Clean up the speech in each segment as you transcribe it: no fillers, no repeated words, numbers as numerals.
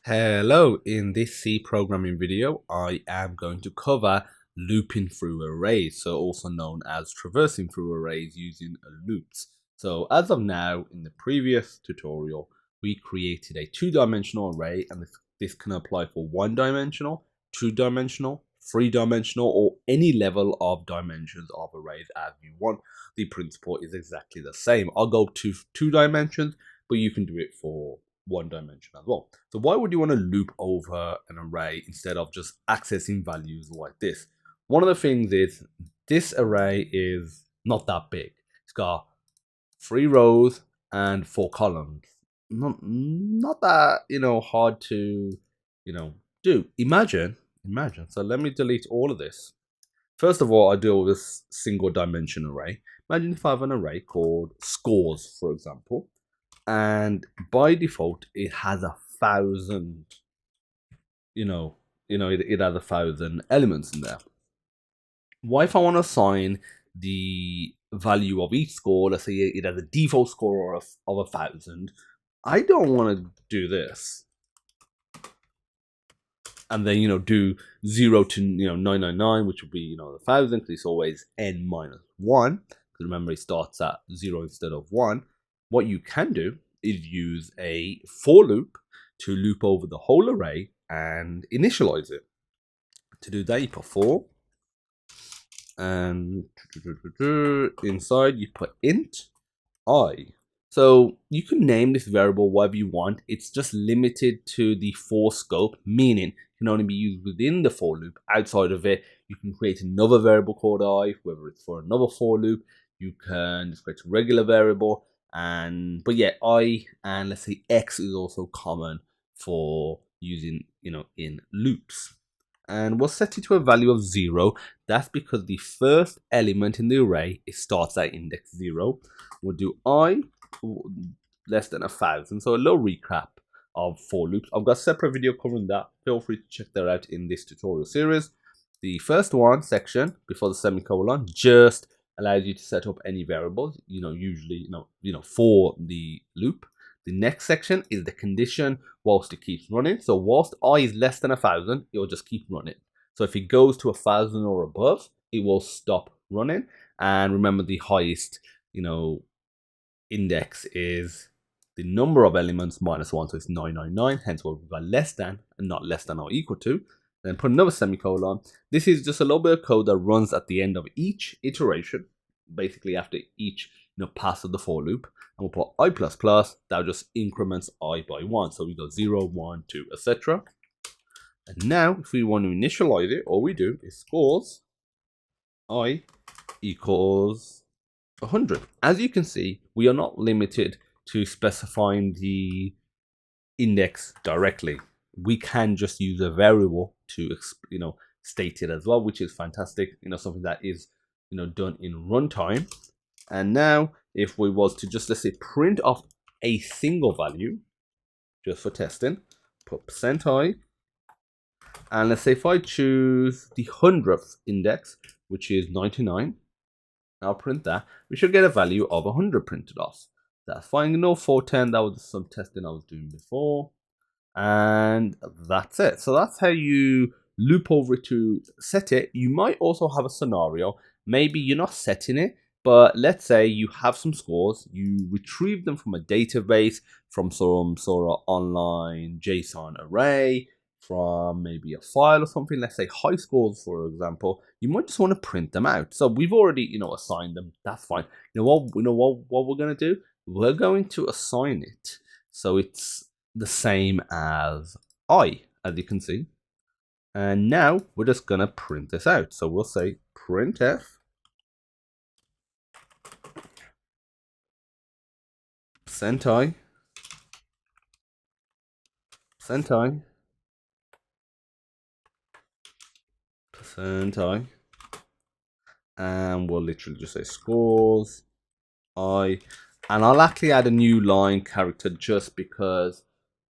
Hello, in this C programming video, I am going to cover looping through arrays, so also known as traversing through arrays using loops. So as of now, in the previous tutorial, we created a two-dimensional array, and this can apply for one-dimensional, two-dimensional, three-dimensional, or any level of dimensions of arrays as you want. The principle is exactly the same. I'll go to two dimensions, but you can do it for one dimension as well. So why would you want to loop over an array instead of just accessing values like this? One of the things is this array is not that big. It's got 3 rows and 4 columns. Not that, hard to, do. Imagine. So let me delete all of this. First of all, I deal with this single dimension array. Imagine if I have an array called scores, for example, and by default it has 1,000. It has 1,000 elements in there. What if I want to assign the value of each score? Let's say it has a default score of 1,000. I don't want to do this and then do 0 to 999, which would be 1,000, because it's always n minus 1, because remember it starts at 0 instead of 1. What you can do is use a for loop to loop over the whole array and initialize it. To do that, you put for, and inside you put int I. So you can name this variable whatever you want. It's just limited to the for scope, meaning it can only be used within the for loop. Outside of it, you can create another variable called I, whether it's for another for loop. You can just create a regular variable, but yeah, I and let's say X is also common for using in loops. And we'll set it to a value of 0. That's because the first element in the array starts at index 0. We'll do I less than 1,000. So a little recap of for loops. I've got a separate video covering that. Feel free to check that out in this tutorial series. The first one section before the semicolon just allows you to set up any variables, usually for the loop. The next section is the condition whilst it keeps running. So whilst I is less than 1,000, it will just keep running. So if it goes to 1,000 or above, it will stop running. And remember, the highest, index is the number of elements minus 1, so it's 999. Hence, we've got less than and not less than or equal to. Then put another semicolon. This is just a little bit of code that runs at the end of each iteration, basically after each pass of the for loop. And we'll put I++, that just increments I by 1. So we go 0, 1, 2, etc. And now, if we want to initialize it, all we do is scores I equals 100. As you can see, we are not limited to specifying the index directly. We can just use a variable to state it as well, which is fantastic. Something that is done in runtime. And now, if we was to just, let's say, print off a single value, just for testing, put %i, and let's say if I choose the 100th index, which is 99, I'll print that, we should get a value of 100 printed off. That's fine. No 410, that was some testing I was doing before. And that's it. So that's how you loop over it to set it. You might also have a scenario. Maybe you're not setting it, but let's say you have some scores, you retrieve them from a database, from some sort of online JSON array, from maybe a file or something. Let's say high scores, for example. You might just want to print them out. So we've already, assigned them. That's fine. What we're gonna do? We're going to assign it so it's the same as I, as you can see. And now we're just gonna print this out. So we'll say printf %i %i, and we'll literally just say scores I, and I'll actually add a new line character just because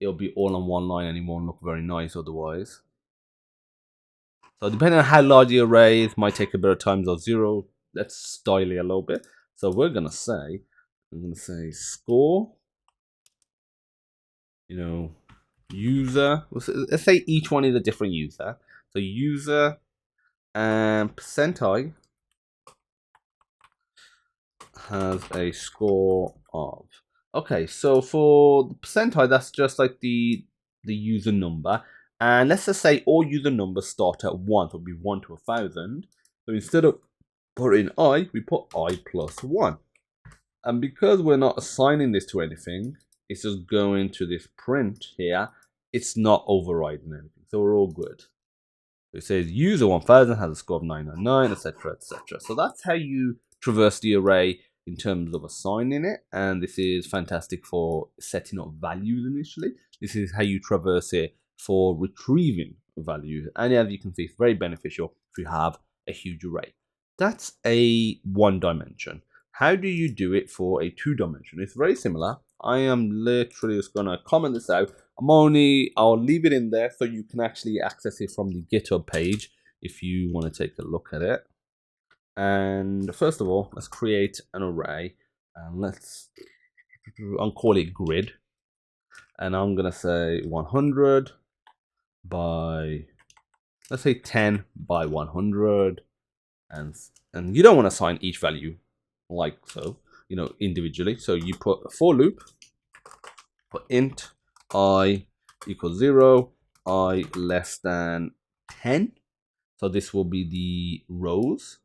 it'll be all on one line and it won't look very nice otherwise. So depending on how large the array is, might take a bit of time. So 0, let's style it a little bit. So I'm gonna say score, user. Let's say each one is a different user. So user and %i has a score of. Okay, so for the %i, that's just like the user number. And let's just say all user numbers start at 1, so it would be 1 to 1,000. So instead of putting I, we put I plus 1. And because we're not assigning this to anything, it's just going to this print here. It's not overriding anything, so we're all good. So it says user 1000 has a score of 999, etc., etc. So that's how you traverse the array in terms of assigning it, and this is fantastic for setting up values initially. This is how you traverse it for retrieving values, and as you can see, it's very beneficial if you have a huge array. That's a 1 dimension. How do you do it for a 2 dimension? It's very similar. I am literally just gonna comment this out. I'll leave it in there so you can actually access it from the GitHub page if you want to take a look at it. And first of all, let's create an array, and I'll call it grid, and I'm gonna say 100 by, let's say 10 by 100, and you don't want to assign each value like so, individually. So you put a for loop, put int I equals 0, I less than 10. So this will be the rows,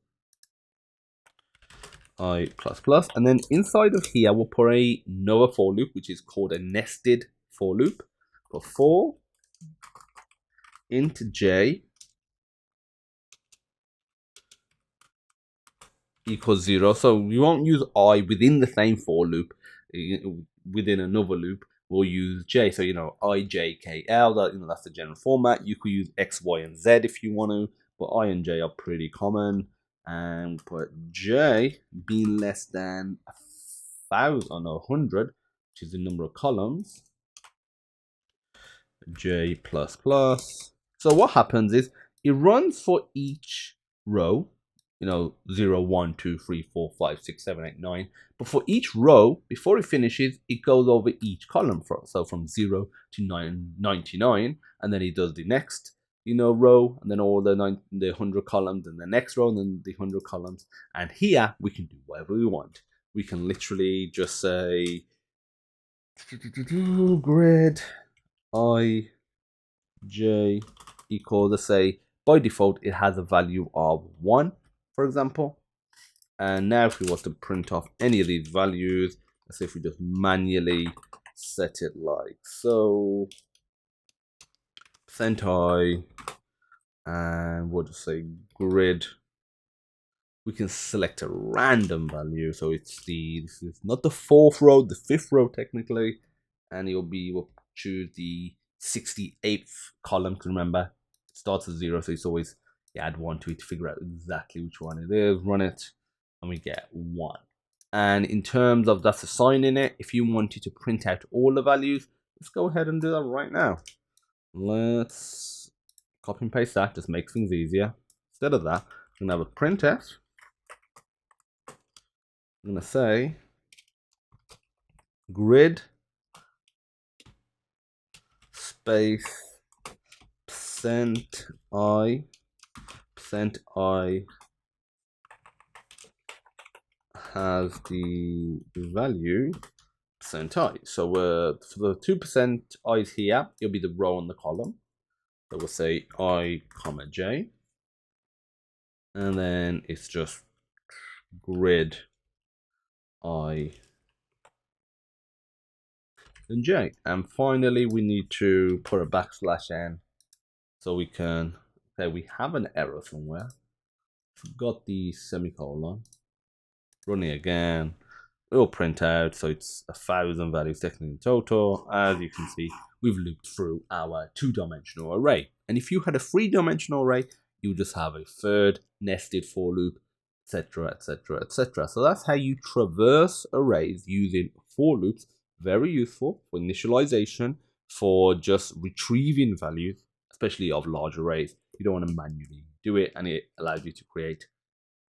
I plus plus, and then inside of here we'll put another for loop, which is called a nested for loop. Put for int j equals 0. So we won't use I within the same for loop. Within another loop, we'll use j. So I, j, k, l. That's the general format. You could use x, y, and z if you want to, but I and j are pretty common. And put j being less than 1,000 or 100, which is the number of columns. J plus plus. So what happens is it runs for each row. 0, 1, 2, 3, 4, 5, 6, 7, 8, 9. But for each row, before it finishes, it goes over each column. So from 0 to 99, and then it does the next, row, and then all the 100 columns, and the next row, and then the 100 columns. And here we can do whatever we want. We can literally just say grid I j equals, let's say by default it has a value of 1, for example. And now if we want to print off any of these values, let's say if we just manually set it like so, %i, and we'll just say grid, we can select a random value. So this is not the 4th row, the 5th row technically, and we'll choose the 68th column. To remember, it starts at 0, so it's always you add 1 to it to figure out exactly which one it is. Run it, and we get 1. And in terms of that's assigning it, if you wanted to print out all the values, let's go ahead and do that right now. Let's copy and paste that, just makes things easier. Instead of that, I'm gonna have a printf. I'm gonna say grid space %i has the value %i. So for the 2% i's here, it'll be the row and the column. So we'll say I, j, and then it's just grid I and j. And finally, we need to put a \n so we can say we have an error somewhere. Forgot the semicolon. Running again, it will print out. So it's 1,000 values technically in total. As you can see, we've looped through our 2-dimensional array. And if you had a 3-dimensional array, you would just have a third nested for loop, etc., etc., etc. So that's how you traverse arrays using for loops. Very useful for initialization, for just retrieving values, especially of large arrays. You don't want to manually do it, and it allows you to create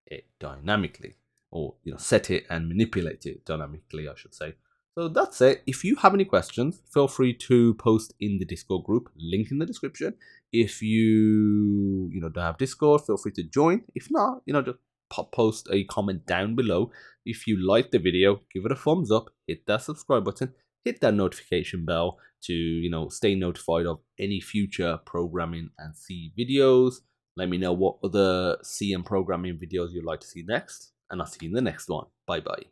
it dynamically, or set it and manipulate it dynamically, I should say. So that's it. If you have any questions, feel free to post in the Discord group, link in the description. If you don't have Discord, feel free to join. If not, just post a comment down below. If you like the video, give it a thumbs up, hit that subscribe button, hit that notification bell to stay notified of any future programming and C videos. Let me know what other C and programming videos you'd like to see next, and I'll see you in the next one. Bye bye.